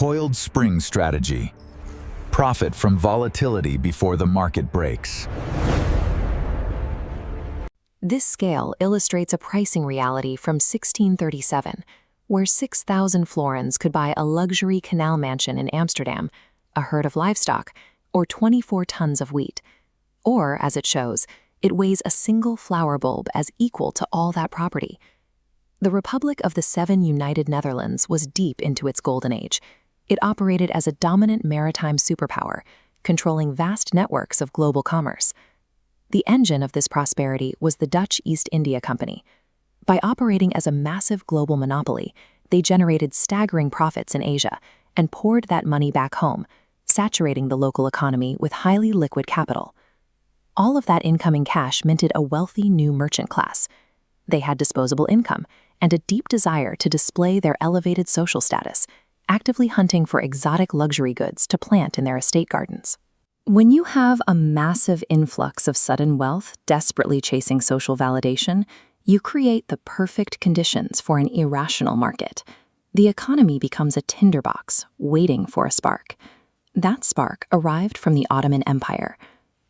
Coiled Spring Strategy. Profit from volatility before the market breaks. This scale illustrates a pricing reality from 1637, where 6,000 florins could buy a luxury canal mansion in Amsterdam, a herd of livestock, or 24 tons of wheat. Or, as it shows, it weighs a single flower bulb as equal to all that property. The Republic of the Seven United Netherlands was deep into its golden age. It operated as a dominant maritime superpower, controlling vast networks of global commerce. The engine of this prosperity was the Dutch East India Company. By operating as a massive global monopoly, they generated staggering profits in Asia and poured that money back home, saturating the local economy with highly liquid capital. All of that incoming cash minted a wealthy new merchant class. They had disposable income and a deep desire to display their elevated social status, actively hunting for exotic luxury goods to plant in their estate gardens. When you have a massive influx of sudden wealth desperately chasing social validation, you create the perfect conditions for an irrational market. The economy becomes a tinderbox, waiting for a spark. That spark arrived from the Ottoman Empire.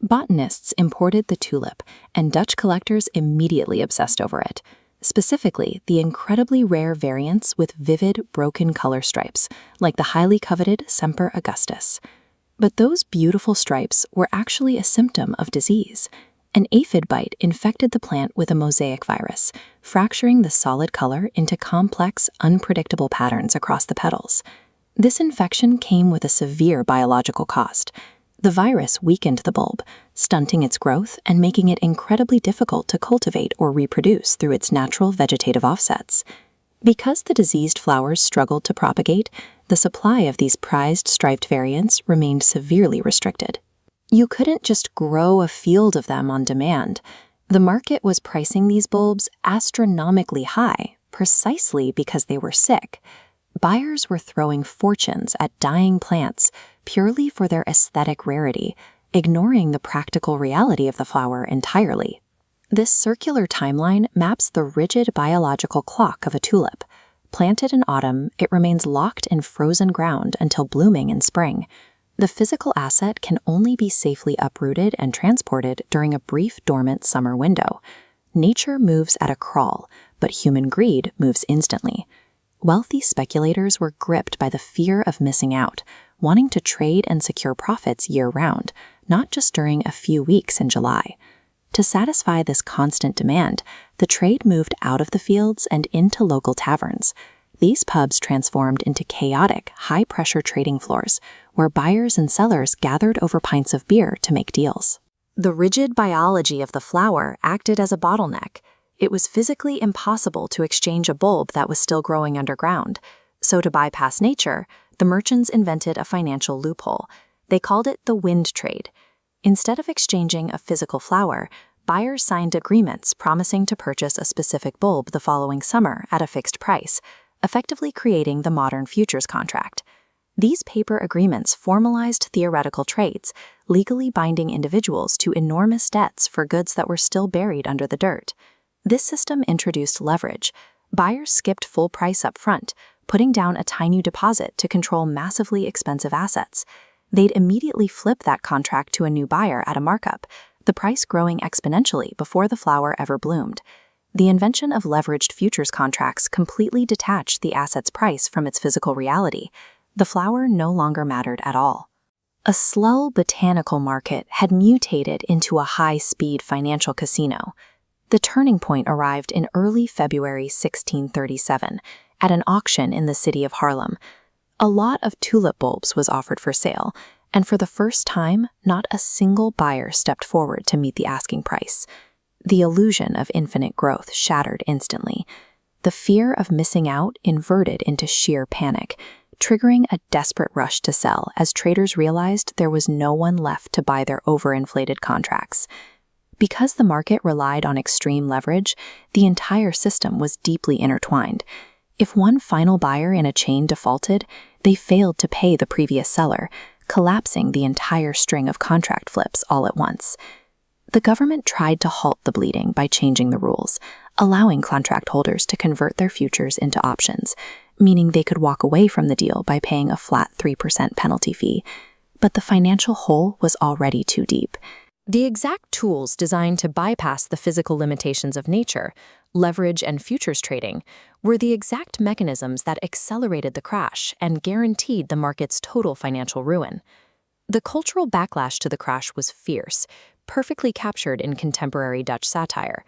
Botanists imported the tulip, and Dutch collectors immediately obsessed over it. Specifically, the incredibly rare variants with vivid, broken color stripes, like the highly coveted Semper Augustus. But those beautiful stripes were actually a symptom of disease. An aphid bite infected the plant with a mosaic virus, fracturing the solid color into complex, unpredictable patterns across the petals. This infection came with a severe biological cost. The virus weakened the bulb, stunting its growth and making it incredibly difficult to cultivate or reproduce through its natural vegetative offsets. Because the diseased flowers struggled to propagate, the supply of these prized striped variants remained severely restricted. You couldn't just grow a field of them on demand. The market was pricing these bulbs astronomically high, precisely because they were sick. Buyers were throwing fortunes at dying plants purely for their aesthetic rarity, ignoring the practical reality of the flower entirely. This circular timeline maps the rigid biological clock of a tulip. Planted in autumn, it remains locked in frozen ground until blooming in spring. The physical asset can only be safely uprooted and transported during a brief dormant summer window. Nature moves at a crawl, but human greed moves instantly. Wealthy speculators were gripped by the fear of missing out, wanting to trade and secure profits year-round, not just during a few weeks in July. To satisfy this constant demand, the trade moved out of the fields and into local taverns. These pubs transformed into chaotic, high-pressure trading floors, where buyers and sellers gathered over pints of beer to make deals. The rigid biology of the flower acted as a bottleneck. It was physically impossible to exchange a bulb that was still growing underground. So to bypass nature, the merchants invented a financial loophole. They called it the wind trade. Instead of exchanging a physical flower, buyers signed agreements promising to purchase a specific bulb the following summer at a fixed price, effectively creating the modern futures contract. These paper agreements formalized theoretical trades, legally binding individuals to enormous debts for goods that were still buried under the dirt. This system introduced leverage. Buyers skipped full price up front, putting down a tiny deposit to control massively expensive assets. They'd immediately flip that contract to a new buyer at a markup, the price growing exponentially before the flower ever bloomed. The invention of leveraged futures contracts completely detached the asset's price from its physical reality. The flower no longer mattered at all. A slow botanical market had mutated into a high-speed financial casino. The turning point arrived in early February 1637 at an auction in the city of Haarlem. A lot of tulip bulbs was offered for sale, and for the first time, not a single buyer stepped forward to meet the asking price. The illusion of infinite growth shattered instantly. The fear of missing out inverted into sheer panic, triggering a desperate rush to sell as traders realized there was no one left to buy their overinflated contracts. Because the market relied on extreme leverage, the entire system was deeply intertwined. If one final buyer in a chain defaulted, they failed to pay the previous seller, collapsing the entire string of contract flips all at once. The government tried to halt the bleeding by changing the rules, allowing contract holders to convert their futures into options, meaning they could walk away from the deal by paying a flat 3% penalty fee. But the financial hole was already too deep. The exact tools designed to bypass the physical limitations of nature, leverage and futures trading, were the exact mechanisms that accelerated the crash and guaranteed the market's total financial ruin. The cultural backlash to the crash was fierce, perfectly captured in contemporary Dutch satire.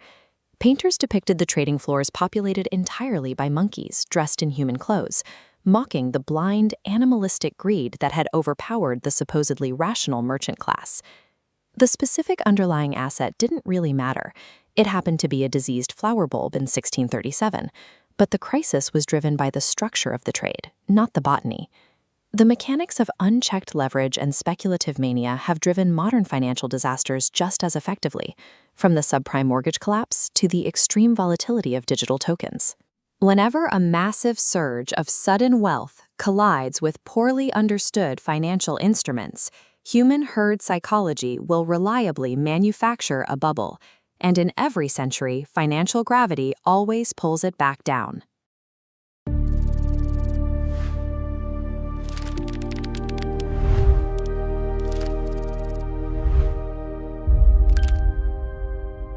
Painters depicted the trading floors populated entirely by monkeys dressed in human clothes, mocking the blind, animalistic greed that had overpowered the supposedly rational merchant class. The specific underlying asset didn't really matter. It happened to be a diseased flower bulb in 1637, but the crisis was driven by the structure of the trade, not the botany. The mechanics of unchecked leverage and speculative mania have driven modern financial disasters just as effectively, from the subprime mortgage collapse to the extreme volatility of digital tokens. Whenever a massive surge of sudden wealth collides with poorly understood financial instruments, human herd psychology will reliably manufacture a bubble, and in every century, financial gravity always pulls it back down.